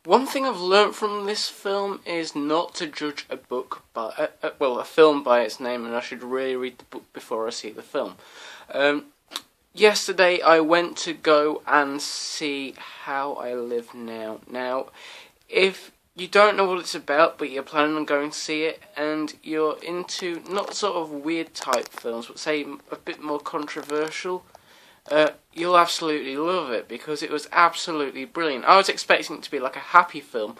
One thing I've learnt from this film is not to judge a book by, a film by its name, and I should really read the book before I see the film. Yesterday I went to go and see How I Live Now. Now, if you don't know what it's about, but you're planning on going to see it, and you're into not sort of weird type films, but say a bit more controversial, you'll absolutely love it, because it was absolutely brilliant. I was expecting it to be like a happy film.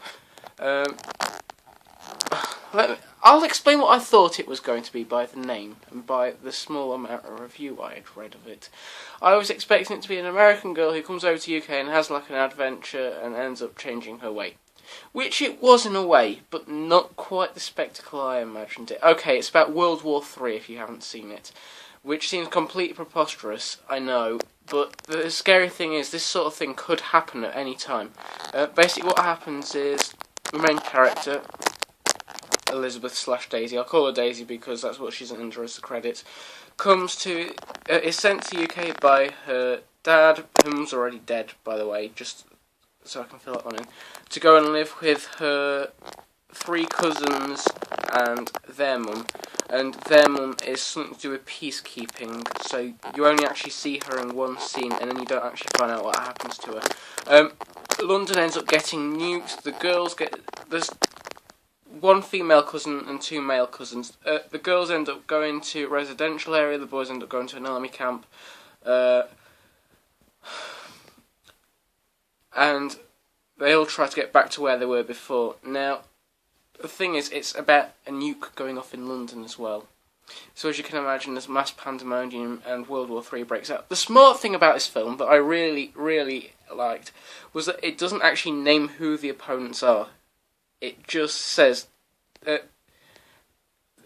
I'll explain what I thought it was going to be by the name and by the small amount of review I had read of it. I was expecting it to be an American girl who comes over to UK and has like an adventure and ends up changing her way. Which it was in a way, but not quite the spectacle I imagined it. Okay, it's about World War III if you haven't seen it. Which seems completely preposterous, I know, but the scary thing is this sort of thing could happen at any time. Basically what happens is the main character, Elizabeth/Daisy, I'll call her Daisy because that's what she's under as the credits, is sent to UK by her dad, whom's already dead, by the way, just so I can fill that one in, to go and live with her 3 cousins and their mum. And their mum is something to do with peacekeeping, so you only actually see her in one scene, and then you don't actually find out what happens to her. London ends up getting nuked. There's 1 female cousin and 2 male cousins. The girls end up going to a residential area, the boys end up going to an army camp, and they all try to get back to where they were before. Now, the thing is, it's about a nuke going off in London as well. So as you can imagine, there's mass pandemonium and World War III breaks out. The smart thing about this film that I really, really liked was that it doesn't actually name who the opponents are. It just says that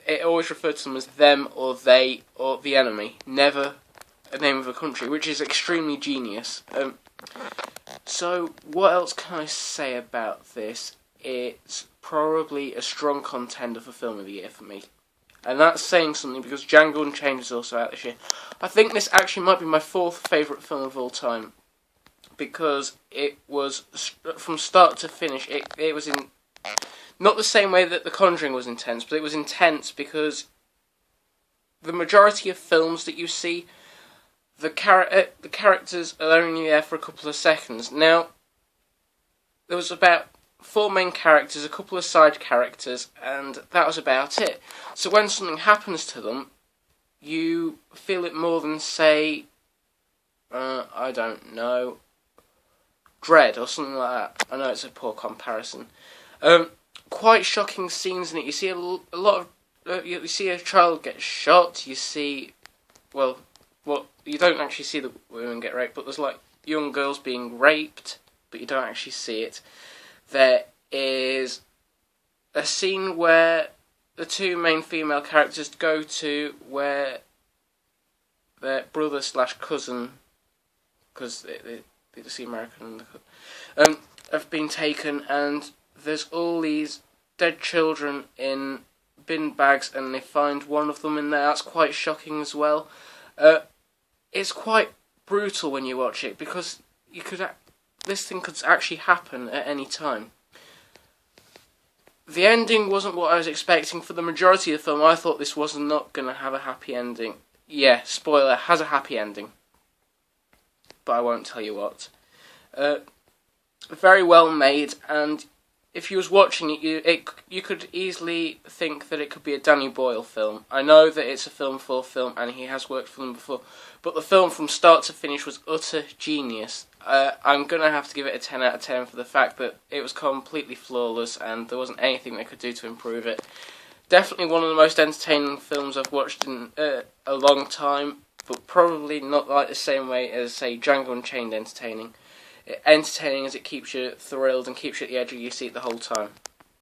it always refers to them as them or they or the enemy, never a name of a country, which is extremely genius. So what else can I say about this? It's probably a strong contender for Film of the Year for me. And that's saying something because Django Unchained is also out this year. I think this actually might be my 4th favourite film of all time. Because it was, from start to finish, it was in, not the same way that The Conjuring was intense, but it was intense because the majority of films that you see, the characters are only there for a couple of seconds. Now, there was about 4 main characters, a couple of side characters, and that was about it. So when something happens to them, you feel it more than, say, I don't know, Dread or something like that. I know it's a poor comparison. Quite shocking scenes in it. You see a lot of, you see a child get shot. You see, you don't actually see the women get raped, but there's like young girls being raped, but you don't actually see it. There is a scene where the 2 main female characters go to where their brother/cousin, because it's the American, have been taken, and there's all these dead children in bin bags, and they find one of them in there. That's quite shocking as well. It's quite brutal when you watch it, because this thing could actually happen at any time. The ending wasn't what I was expecting. For the majority of the film, I thought this was not going to have a happy ending. Yeah, spoiler, has a happy ending. But I won't tell you what. Very well made, and if you was watching it, you could easily think that it could be a Danny Boyle film. I know that it's a Film 4 film, and he has worked for them before, but the film from start to finish was utter genius. I'm going to have to give it a 10 out of 10 for the fact that it was completely flawless, and there wasn't anything they could do to improve it. Definitely one of the most entertaining films I've watched in a long time, but probably not like the same way as, say, Django Unchained entertaining. Entertaining as it keeps you thrilled and keeps you at the edge of your seat the whole time.